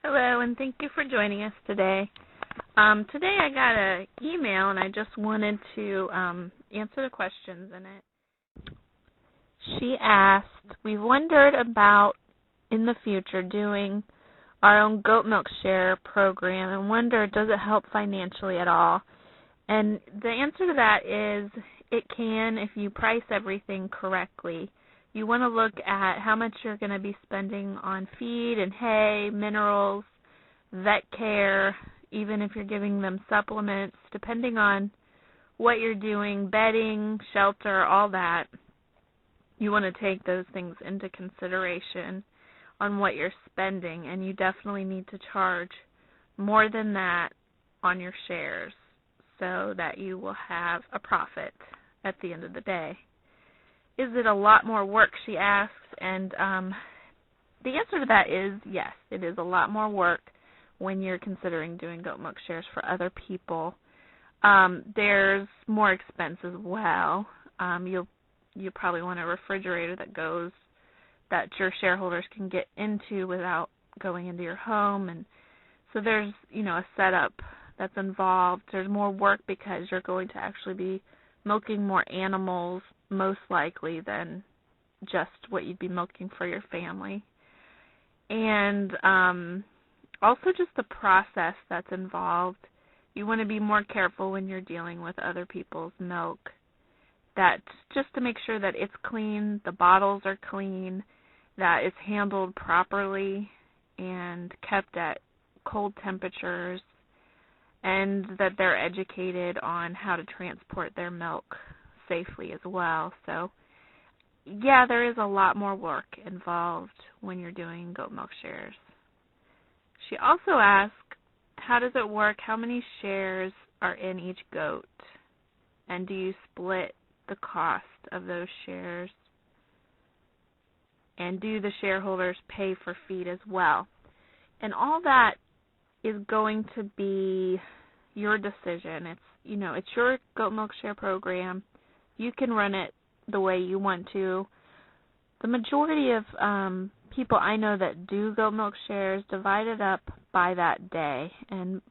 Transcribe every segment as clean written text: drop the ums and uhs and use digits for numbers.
Hello, and thank you for joining us today. Today I got an email, and I just wanted to answer the questions in it. She asked, we've wondered about, in the future, doing our own goat milk share program and wondered, does it help financially at all? And the answer to that is it can if you price everything correctly. You want to look at how much you're going to be spending on feed and hay, minerals, vet care, even if you're giving them supplements, depending on what you're doing, bedding, shelter, all that. You want to take those things into consideration on what you're spending, and you definitely need to charge more than that on your shares so that you will have a profit at the end of the day. Is it a lot more work, she asks, and the answer to that is yes, it is a lot more work when you're considering doing goat milk shares for other people. There's more expense as well. You'll probably want a refrigerator that your shareholders can get into without going into your home, and so there's a setup that's involved. There's more work because you're going to actually be milking more animals, most likely, than just what you'd be milking for your family. And also just the process that's involved. You want to be more careful when you're dealing with other people's milk, that just to make sure that it's clean, the bottles are clean, that it's handled properly and kept at cold temperatures, and that they're educated on how to transport their milk safely as well. So, yeah, there is a lot more work involved when you're doing goat milk shares. She also asked, how does it work? How many shares are in each goat? And do you split the cost of those shares? And do the shareholders pay for feed as well? And all that is going to be your decision. It's your goat milk share program. You can run it the way you want to. The majority of people I know that do goat milk shares divide it up by that day, and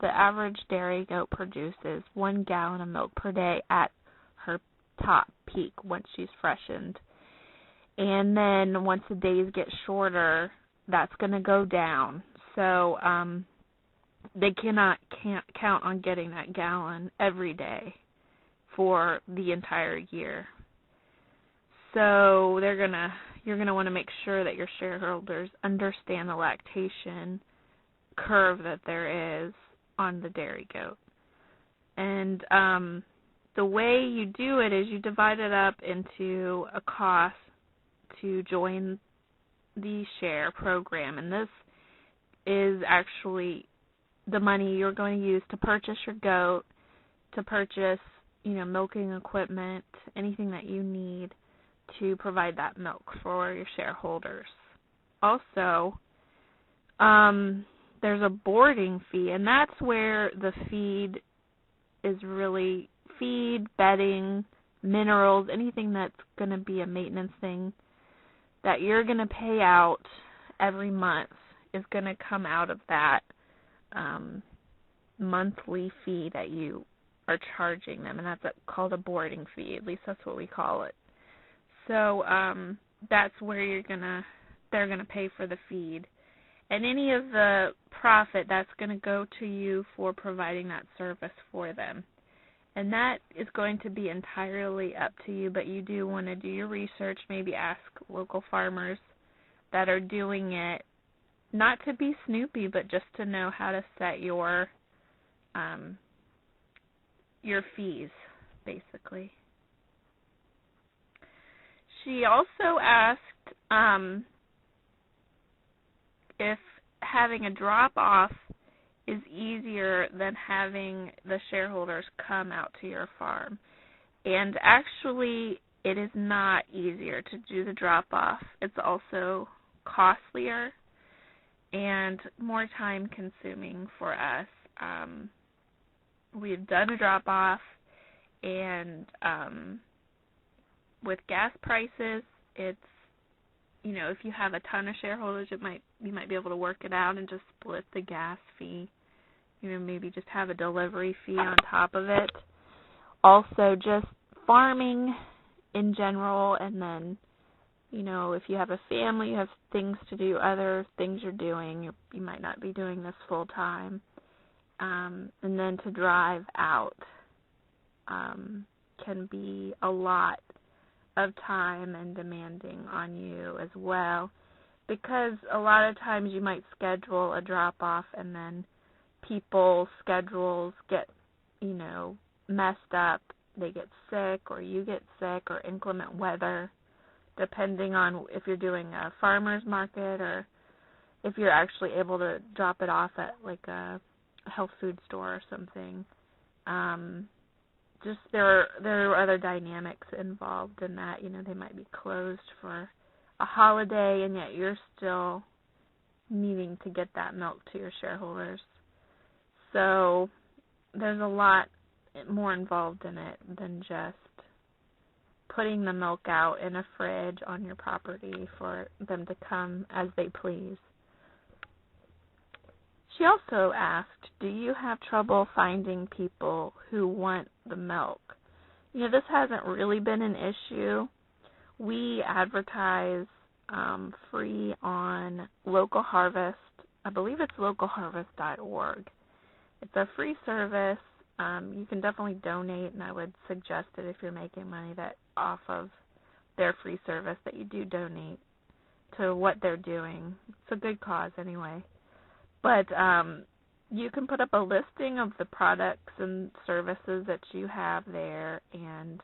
the average dairy goat produces 1 gallon of milk per day at her top peak once she's freshened. And then once the days get shorter, that's going to go down. So they can't count on getting that gallon every day for the entire year. So you're gonna want to make sure that your shareholders understand the lactation curve that there is on the dairy goat. And the way you do it is you divide it up into a cost to join the share program, and this is actually the money you're going to use to purchase your goat, to purchase, milking equipment, anything that you need to provide that milk for your shareholders. Also, there's a boarding fee, and that's where the feed is really feed, bedding, minerals, anything that's going to be a maintenance thing that you're going to pay out every month is going to come out of that monthly fee that you are charging them, and that's called a boarding fee. At least that's what we call it. So that's where they're gonna pay for the feed, and any of the profit that's gonna go to you for providing that service for them. And that is going to be entirely up to you, but you do want to do your research, maybe ask local farmers that are doing it, not to be snoopy, but just to know how to set your fees, basically. She also asked if having a drop-off is easier than having the shareholders come out to your farm. And actually, it is not easier to do the drop-off. It's also costlier and more time-consuming for us. We've done a drop-off, and with gas prices, it's if you have a ton of shareholders, you might be able to work it out and just split the gas fee. Maybe just have a delivery fee on top of it. Also, just farming in general, and then, if you have a family, you have things to do, other things you're doing, you might not be doing this full time. And then to drive out can be a lot of time and demanding on you as well, because a lot of times you might schedule a drop-off and then people's schedules get, messed up. They get sick, or you get sick, or inclement weather, depending on if you're doing a farmer's market or if you're actually able to drop it off at like a health food store or something. Just there are other dynamics involved in that. They might be closed for a holiday, and yet you're still needing to get that milk to your shareholders. So there's a lot more involved in it than just putting the milk out in a fridge on your property for them to come as they please. She also asked, do you have trouble finding people who want the milk? This hasn't really been an issue. We advertise free on Local Harvest. I believe it's localharvest.org. It's a free service. You can definitely donate, and I would suggest that if you're making money off of their free service, that you do donate to what they're doing. It's a good cause anyway. But you can put up a listing of the products and services that you have there, and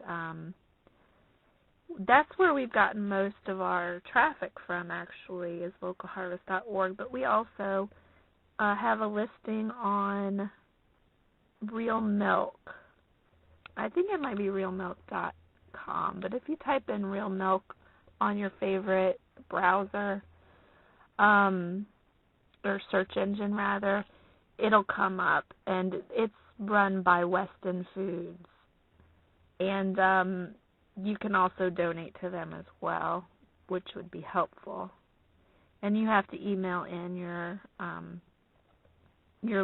that's where we've gotten most of our traffic from, actually, is localharvest.org. But we also have a listing on Real Milk. I think it might be realmilk.com, but if you type in Real Milk on your favorite browser, or search engine rather, it'll come up, and it's run by Weston Foods. And you can also donate to them as well, which would be helpful. And you have to email in your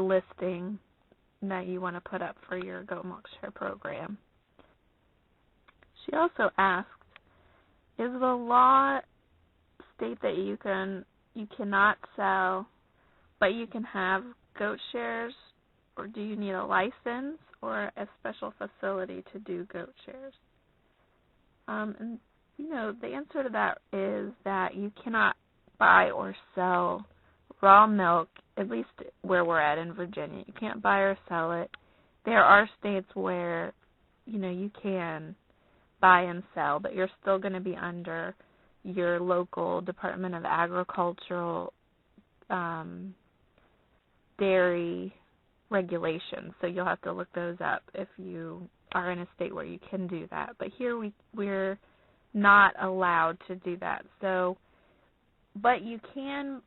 listing that you want to put up for your Goat Milk Share program. She also asked, is the law state that you cannot sell, but you can have goat shares, or do you need a license or a special facility to do goat shares? And the answer to that is that you cannot buy or sell raw milk, at least where we're at in Virginia. You can't buy or sell it. There are states where, you can buy and sell, but you're still going to be under your local Department of Agricultural dairy regulations. So you'll have to look those up if you are in a state where you can do that. But here we're not allowed to do that. So, but you can,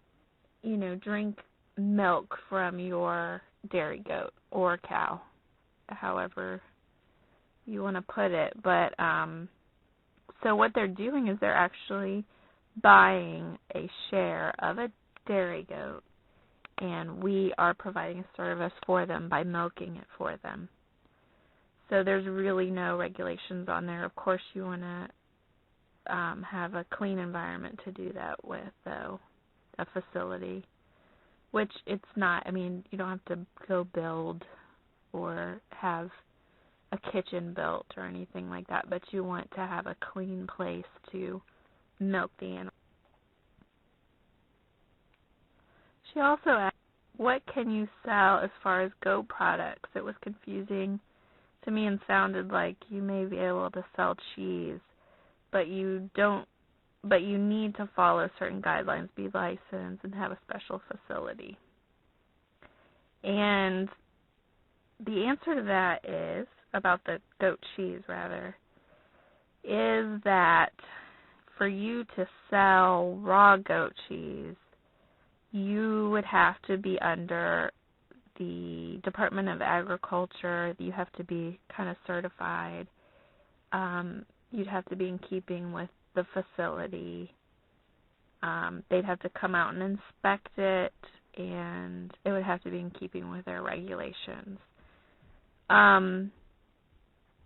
drink milk from your dairy goat or cow, however you want to put it. But so what they're doing is they're actually buying a share of a dairy goat, and we are providing a service for them by milking it for them. So there's really no regulations on there. Of course, you want to have a clean environment to do that with, though, a facility, which it's not. I mean, you don't have to go build or have a kitchen built or anything like that, but you want to have a clean place to milk the animal. She also asked, what can you sell as far as goat products? It was confusing to me and sounded like you may be able to sell cheese, but you need to follow certain guidelines, be licensed, and have a special facility. And the answer to that is, about the goat cheese rather, is that for you to sell raw goat cheese, you would have to be under the Department of Agriculture. You have to be kind of certified. You'd have to be in keeping with the facility. They'd have to come out and inspect it, and it would have to be in keeping with their regulations.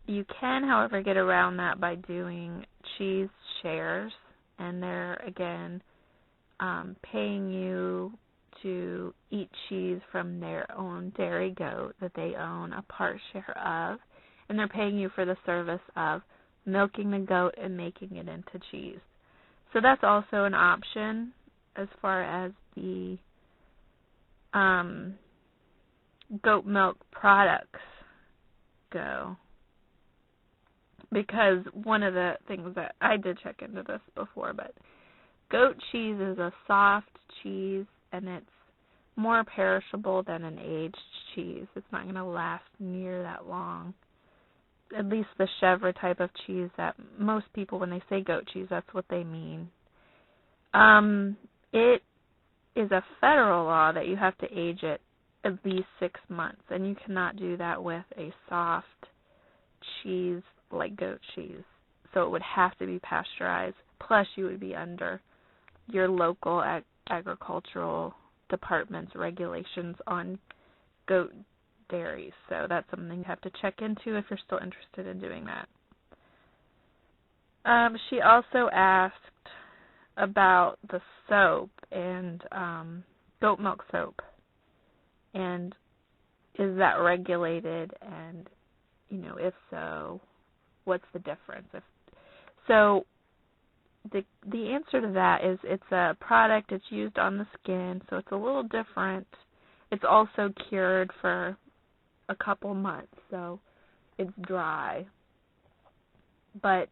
You can, however, get around that by doing cheese shares, and they're, again, paying you to eat cheese from their own dairy goat that they own a part share of, and they're paying you for the service of milking the goat and making it into cheese. So that's also an option as far as the goat milk products go. Because one of the things that I did check into this before, but goat cheese is a soft cheese, and it's more perishable than an aged cheese. It's not going to last near that long. At least the chèvre type of cheese that most people, when they say goat cheese, that's what they mean. It is a federal law that you have to age it at least 6 months, and you cannot do that with a soft cheese like goat cheese. So it would have to be pasteurized, plus you would be under your local agricultural department's regulations on goat dairy. So that's something you have to check into if you're still interested in doing that. She also asked about the soap and goat milk soap, and is that regulated, and if so, what's the difference? So the answer to that is it's a product, it's used on the skin, so it's a little different. It's also cured for a couple months, so it's dry. But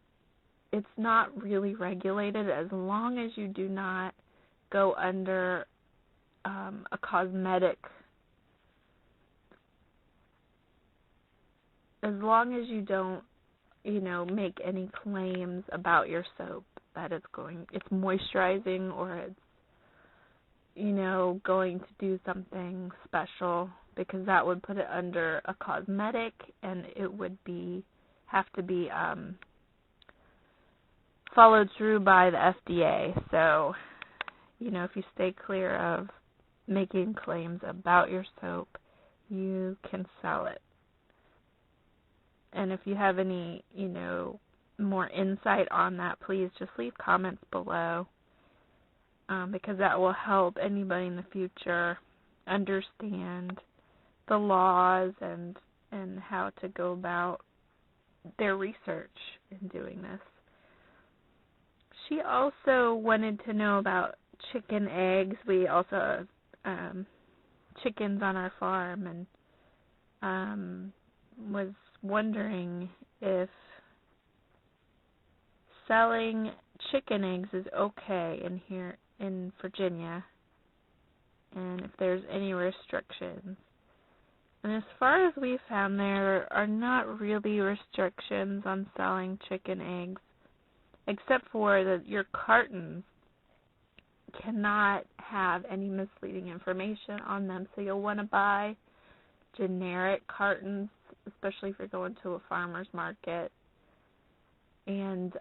it's not really regulated as long as you do not go under a cosmetic, as long as you don't, make any claims about your soap that it's moisturizing or it's, going to do something special, because that would put it under a cosmetic, and it would have to be followed through by the FDA. So, if you stay clear of making claims about your soap, you can sell it. And if you have any, more insight on that, please just leave comments below, because that will help anybody in the future understand the laws and how to go about their research in doing this. She also wanted to know about chicken eggs. We also have chickens on our farm, and was wondering if selling chicken eggs is okay in here in Virginia, and if there's any restrictions. And as far as we found, there are not really restrictions on selling chicken eggs, except for that your cartons cannot have any misleading information on them. So you'll want to buy generic cartons, especially if you're going to a farmer's market. And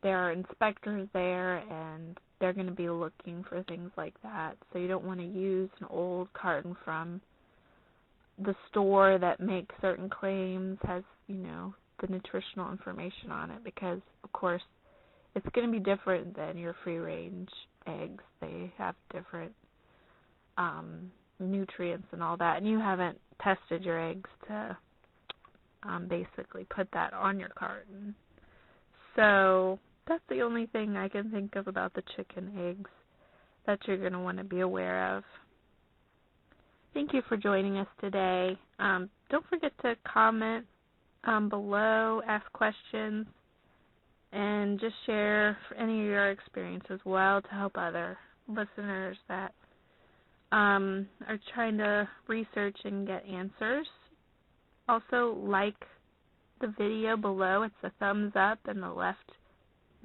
there are inspectors there, and they're going to be looking for things like that. So you don't want to use an old carton from the store that makes certain claims, has, the nutritional information on it, because, of course, it's going to be different than your free-range eggs. They have different nutrients and all that, and you haven't tested your eggs to basically put that on your carton. So that's the only thing I can think of about the chicken eggs that you're going to want to be aware of. Thank you for joining us today. Don't forget to comment below, ask questions, and just share any of your experience as well to help other listeners that are trying to research and get answers. Also, like the video below. It's a thumbs up in the left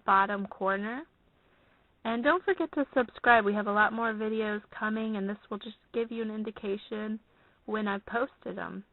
bottom corner. And don't forget to subscribe. We have a lot more videos coming, and this will just give you an indication when I've posted them.